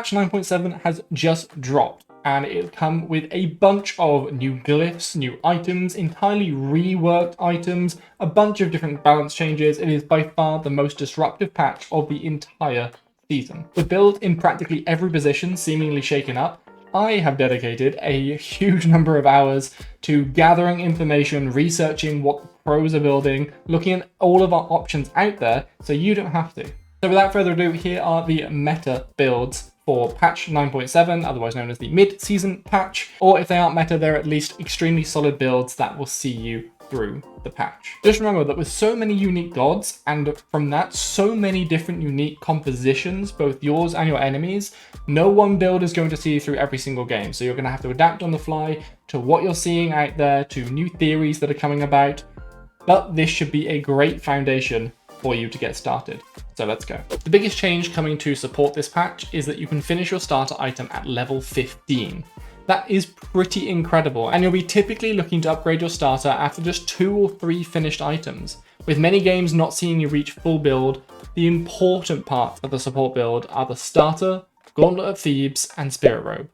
patch 9.7 has just dropped, and it'll come with a bunch of new glyphs, new items, entirely reworked items, a bunch of different balance changes. It is by far the most disruptive patch of the entire season. With build in practically every position seemingly shaken up, I have dedicated a huge number of hours to gathering information, researching what the pros are building, looking at all of our options out there so you don't have to. So without further ado, here are the meta builds for patch 9.7, otherwise known as the mid-season patch, or if they aren't meta, they're at least extremely solid builds that will see you through the patch. Just remember that with so many unique gods, and from that, so many different unique compositions, both yours and your enemies, no one build is going to see you through every single game. So you're going to have to adapt on the fly to what you're seeing out there, to new theories that are coming about, but this should be a great foundation for you to get started. So let's go. The biggest change coming to support this patch is that you can finish your starter item at level 15. That is pretty incredible, and you'll be typically looking to upgrade your starter after just 2 or 3 finished items. With many games not seeing you reach full build, the important parts of the support build are the starter, Gauntlet of Thebes, and Spirit Robe.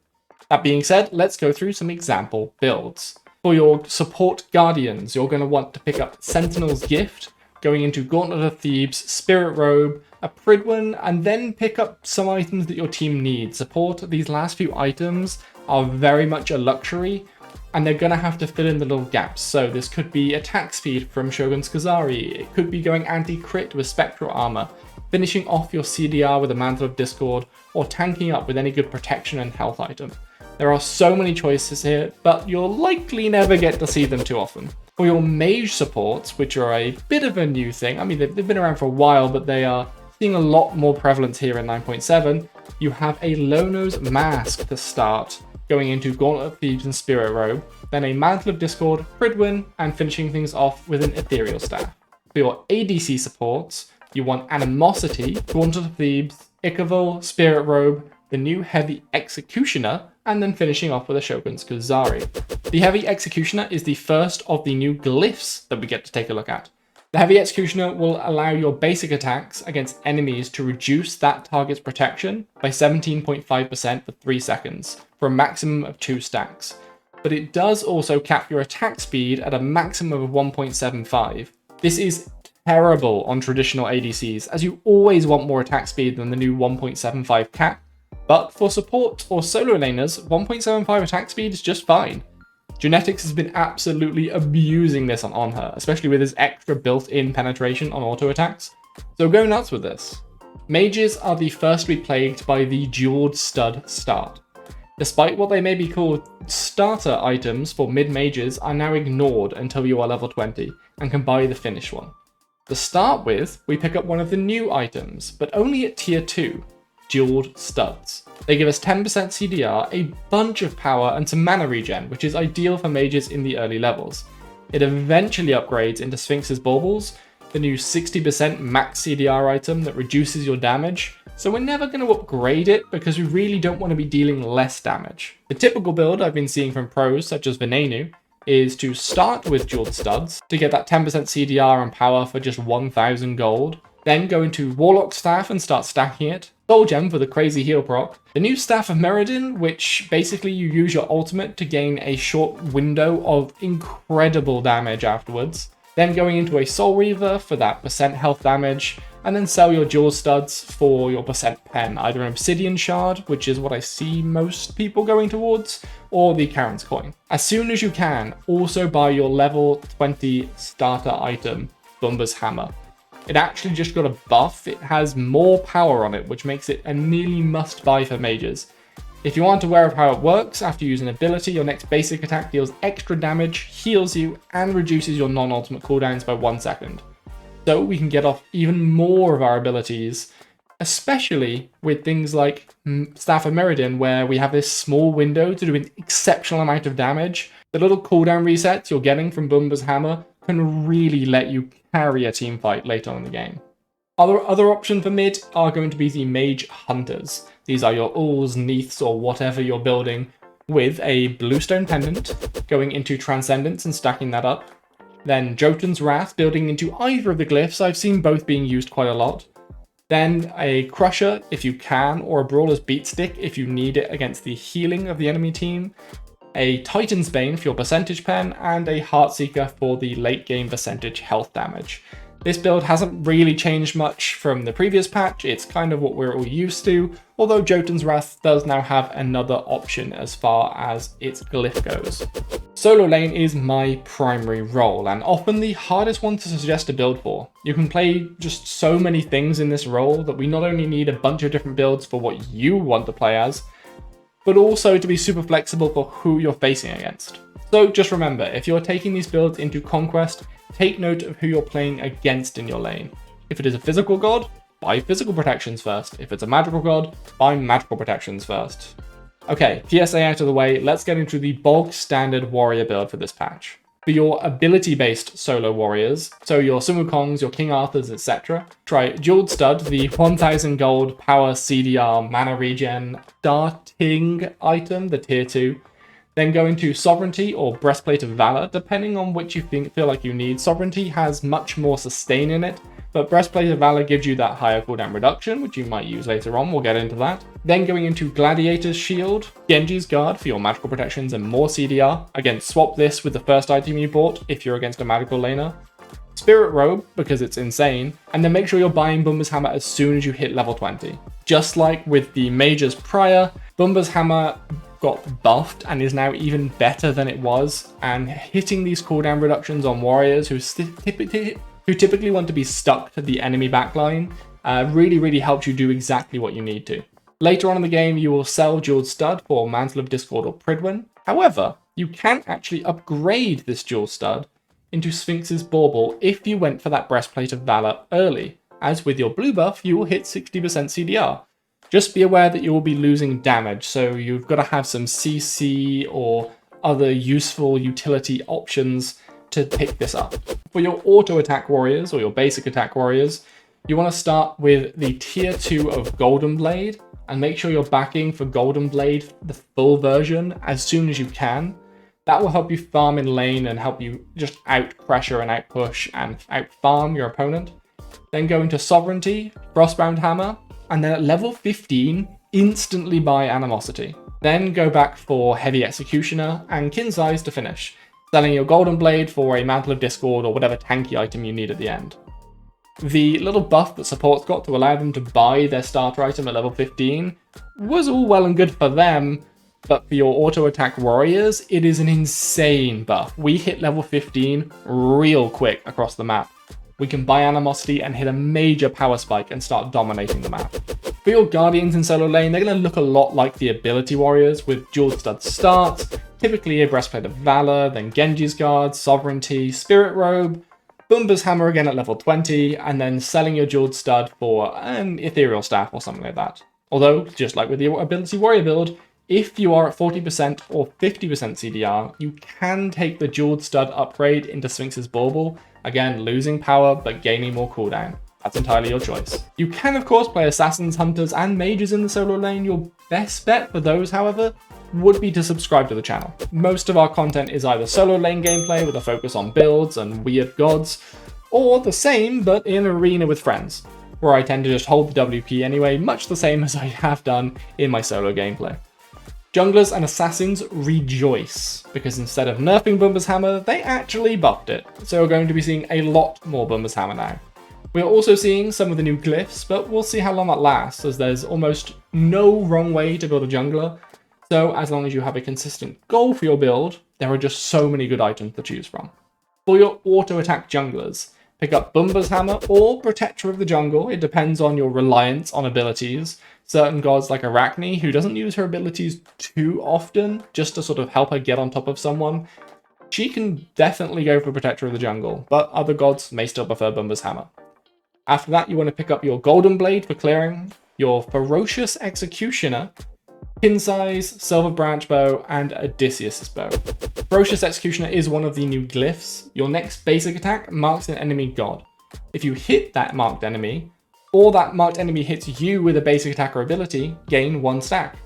That being said, let's go through some example builds. For your support guardians, you're going to want to pick up Sentinel's Gift, going into Gauntlet of Thebes, Spirit Robe, a Pridwin, and then pick up some items that your team needs. Support, these last few items are very much a luxury, and they're going to have to fill in the little gaps. So this could be attack speed from Shogun's Kazari, it could be going anti-crit with Spectral Armor, finishing off your CDR with a Mantle of Discord, or tanking up with any good protection and health item. There are so many choices here, but you'll likely never get to see them too often. For your Mage supports, which are a bit of a new thing, I mean, they've been around for a while, but they are seeing a lot more prevalence here in 9.7, you have a Lono's Mask to start, going into Gauntlet of Thebes and Spirit Robe, then a Mantle of Discord, Pridwin, and finishing things off with an Ethereal Staff. For your ADC supports, you want Animosity, Gauntlet of Thebes, Ichabod, Spirit Robe, the new Heavy Executioner, and then finishing off with a Shogun's Kazari. The Heavy Executioner is the first of the new glyphs that we get to take a look at. The Heavy Executioner will allow your basic attacks against enemies to reduce that target's protection by 17.5% for 3 seconds, for a maximum of 2 stacks. But it does also cap your attack speed at a maximum of 1.75. This is terrible on traditional ADCs, as you always want more attack speed than the new 1.75 cap, but for support or solo laners, 1.75 attack speed is just fine. Genetics has been absolutely abusing this on her, especially with his extra built-in penetration on auto attacks. So go nuts with this. Mages are the first to be plagued by the jeweled stud start. Despite what they may be called, starter items for mid-mages are now ignored until you are level 20 and can buy the finished one. To start with, we pick up one of the new items, but only at tier 2, Jeweled Studs. They give us 10% CDR, a bunch of power, and some mana regen, which is ideal for mages in the early levels. It eventually upgrades into Sphinx's Baubles, the new 60% max CDR item that reduces your damage, so we're never going to upgrade it because we really don't want to be dealing less damage. The typical build I've been seeing from pros such as Venenu is to start with Jeweled Studs to get that 10% CDR and power for just 1000 gold, then go into Warlock Staff and start stacking it, Soul Gem for the crazy heal proc, the new Staff of Meriden, which basically you use your ultimate to gain a short window of incredible damage afterwards, then going into a Soul Reaver for that percent health damage, and then sell your Jewel Studs for your percent pen, either an Obsidian Shard, which is what I see most people going towards, or the Karen's Coin. As soon as you can, also buy your level 20 starter item, Bumba's Hammer. It actually just got a buff, it has more power on it, which makes it a nearly must buy for mages. If you aren't aware of how it works, after you use an ability, your next basic attack deals extra damage, heals you, and reduces your non-ultimate cooldowns by 1 second. So we can get off even more of our abilities, especially with things like Staff of Meriden, where we have this small window to do an exceptional amount of damage. The little cooldown resets you're getting from Bumba's Hammer can really let you carry a team fight later on in the game. Other options for mid are going to be the Mage Hunters. These are your Ulls, Neaths, or whatever you're building with a Bluestone Pendant, going into Transcendence and stacking that up. Then Jotun's Wrath, building into either of the glyphs. I've seen both being used quite a lot. Then a Crusher if you can, or a Brawler's Beat Stick if you need it against the healing of the enemy team, a Titan's Bane for your percentage pen, and a Heartseeker for the late game percentage health damage. This build hasn't really changed much from the previous patch, it's kind of what we're all used to, although Jotun's Wrath does now have another option as far as its glyph goes. Solo lane is my primary role, and often the hardest one to suggest a build for. You can play just so many things in this role that we not only need a bunch of different builds for what you want to play as, but also to be super flexible for who you're facing against. So just remember, if you're taking these builds into Conquest, take note of who you're playing against in your lane. If it is a physical god, buy physical protections first. If it's a magical god, buy magical protections first. Okay, PSA out of the way, let's get into the bog standard warrior build for this patch. For your ability-based solo warriors, so your Sun Wukongs, your King Arthurs, etc., try Jeweled Stud, the 1000 gold power CDR mana regen starting item, the tier 2. Then go into Sovereignty or Breastplate of Valor, depending on which you feel like you need. Sovereignty has much more sustain in it, but Breastplate of Valor gives you that higher cooldown reduction, which you might use later on, we'll get into that. Then going into Gladiator's Shield, Genji's Guard for your magical protections and more CDR. Again, swap this with the first item you bought if you're against a magical laner. Spirit Robe, because it's insane, and then make sure you're buying Bumba's Hammer as soon as you hit level 20. Just like with the Mages prior, Bumba's Hammer got buffed and is now even better than it was, and hitting these cooldown reductions on warriors who typically want to be stuck to the enemy backline really helps you do exactly what you need to. Later on in the game, you will sell Jeweled Stud for Mantle of Discord or Pridwen. However, you can actually upgrade this Jeweled Stud into Sphinx's Bauble if you went for that Breastplate of Valor early, as with your blue buff, you will hit 60% CDR. Just be aware that you will be losing damage, so you've got to have some CC or other useful utility options to pick this up. For your auto attack warriors or your basic attack warriors, you want to start with the tier 2 of Golden Blade and make sure you're backing for Golden Blade, the full version, as soon as you can. That will help you farm in lane and help you just out pressure and out push and out farm your opponent. Then go into Sovereignty, Frostbound Hammer, and then at level 15, instantly buy Animosity. Then go back for Heavy Executioner and Kin's Eyes to finish, selling your Golden Blade for a Mantle of Discord or whatever tanky item you need at the end. The little buff that support's got to allow them to buy their starter item at level 15 was all well and good for them, but for your auto attack warriors, it is an insane buff. We hit level 15 real quick across the map. We can buy Animosity and hit a major power spike and start dominating the map. For your Guardians in solo lane, they're going to look a lot like the ability warriors with Jeweled Stud starts, typically a Breastplate of Valor, then Genji's Guard, Sovereignty, Spirit Robe, Bumba's Hammer again at level 20, and then selling your Jeweled Stud for an Ethereal Staff or something like that. Although, just like with the ability warrior build, if you are at 40% or 50% CDR, you can take the Jeweled Stud upgrade into Sphinx's Bauble, again losing power but gaining more cooldown. That's entirely your choice. You can of course play Assassins, Hunters and Mages in the solo lane. Your best bet for those, however, would be to subscribe to the channel. Most of our content is either solo lane gameplay with a focus on builds and weird gods, or the same but in arena with friends, where I tend to just hold the WP anyway, much the same as I have done in my solo gameplay. Junglers and Assassins rejoice, because instead of nerfing Bumba's Hammer, they actually buffed it, so we're going to be seeing a lot more Bumba's Hammer now. We're also seeing some of the new glyphs, but we'll see how long that lasts, as there's almost no wrong way to build a jungler, so as long as you have a consistent goal for your build, there are just so many good items to choose from. For your auto-attack junglers, pick up Bumba's Hammer or Protector of the Jungle, it depends on your reliance on abilities. Certain gods like Arachne, who doesn't use her abilities too often, just to sort of help her get on top of someone, she can definitely go for Protector of the Jungle, but other gods may still prefer Bumba's Hammer. After that, you want to pick up your Golden Blade for clearing, your Ferocious Executioner, Kin's Eyes, Silver Branch Bow, and Odysseus' Bow. Ferocious Executioner is one of the new glyphs. Your next basic attack marks an enemy god. If you hit that marked enemy, or that marked enemy hits you with a basic attack or ability, gain 1 stack.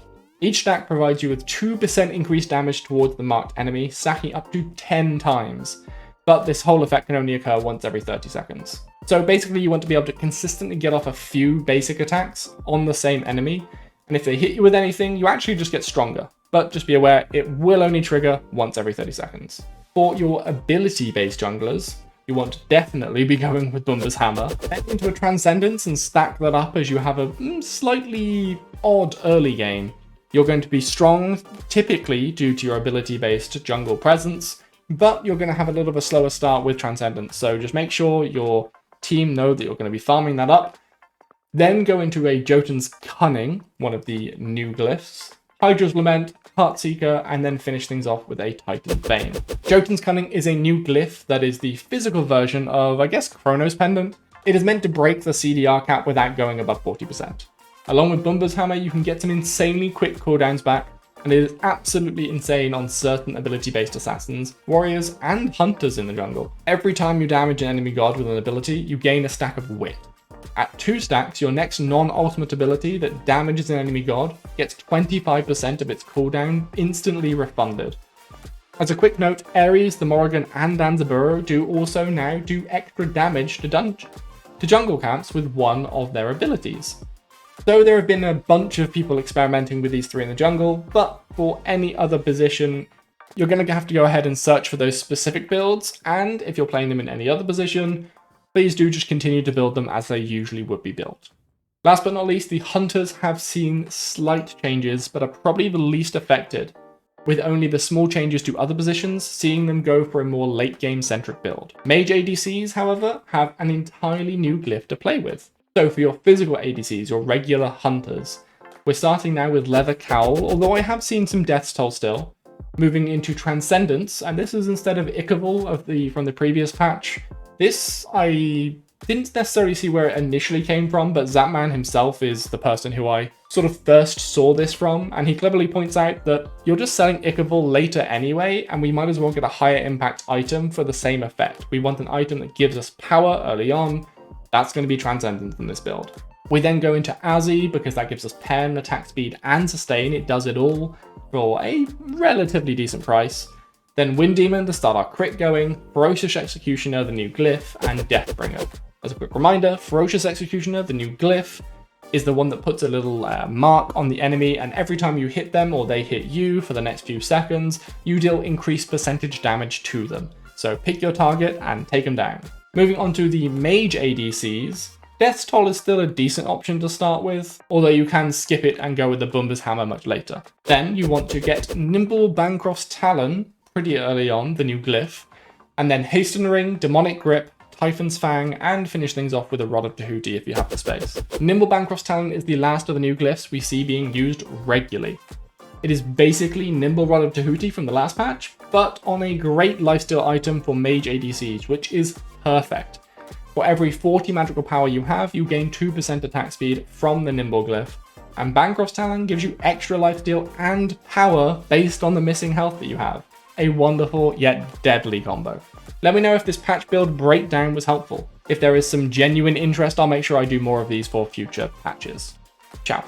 Each stack provides you with 2% increased damage towards the marked enemy, stacking up to 10 times. but this whole effect can only occur once every 30 seconds. So basically you want to be able to consistently get off a few basic attacks on the same enemy, and if they hit you with anything, you actually just get stronger. But just be aware, it will only trigger once every 30 seconds. For your ability-based junglers, you want to definitely be going with Bumba's Hammer. Get into a Transcendence and stack that up as you have a slightly odd early game. You're going to be strong, typically due to your ability-based jungle presence, but you're going to have a little of a slower start with Transcendence, so just make sure your team know that you're going to be farming that up. Then go into a Jotun's Cunning, one of the new glyphs, Hydra's Lament, Heartseeker, and then finish things off with a Titan's Bane. Jotun's Cunning is a new glyph that is the physical version of, I guess, Chrono's Pendant. It is meant to break the CDR cap without going above 40%. Along with Bumba's Hammer, you can get some insanely quick cooldowns back, and it is absolutely insane on certain ability-based assassins, warriors, and hunters in the jungle. Every time you damage an enemy god with an ability, you gain a stack of wit. At 2 stacks, your next non-ultimate ability that damages an enemy god gets 25% of its cooldown instantly refunded. As a quick note, Ares, the Morrigan, and Danzaburo do also now do extra damage to jungle camps with one of their abilities. So there have been a bunch of people experimenting with these 3 in the jungle, but for any other position, you're going to have to go ahead and search for those specific builds, and if you're playing them in any other position, please do just continue to build them as they usually would be built. Last but not least, the Hunters have seen slight changes, but are probably the least affected, with only the small changes to other positions seeing them go for a more late game centric build. Mage ADCs, however, have an entirely new glyph to play with. So for your physical ADCs, your regular Hunters, we're starting now with Leather Cowl, although I have seen some Death's Toll still. Moving into Transcendence, and this is instead of Ichaival from the previous patch. This, I didn't necessarily see where it initially came from, but Zapman himself is the person who I sort of first saw this from, and he cleverly points out that you're just selling Ichaival later anyway, and we might as well get a higher impact item for the same effect. We want an item that gives us power early on. That's going to be Transcendence in this build. We then go into Azzy because that gives us pen, attack speed, and sustain. It does it all for a relatively decent price. Then Wind Demon to start our crit going, Ferocious Executioner, the new glyph, and Deathbringer. As a quick reminder, Ferocious Executioner, the new glyph, is the one that puts a little mark on the enemy, and every time you hit them or they hit you for the next few seconds, you deal increased percentage damage to them. So pick your target and take them down. Moving on to the Mage ADCs, Death's Toll is still a decent option to start with, although you can skip it and go with the Bumba's Hammer much later. Then you want to get Nimble Bancroft's Talon pretty early on, the new glyph, and then Hasten Ring, Demonic Grip, Typhon's Fang, and finish things off with a Rod of Tahuti if you have the space. Nimble Bancroft's Talon is the last of the new glyphs we see being used regularly. It is basically Nimble Rod of Tahuti from the last patch, but on a great lifesteal item for Mage ADCs, which is perfect. For every 40 magical power you have, you gain 2% attack speed from the Nimble glyph, and Bancroft's Talon gives you extra lifesteal and power based on the missing health that you have. A wonderful yet deadly combo. Let me know if this patch build breakdown was helpful. If there is some genuine interest, I'll make sure I do more of these for future patches. Ciao.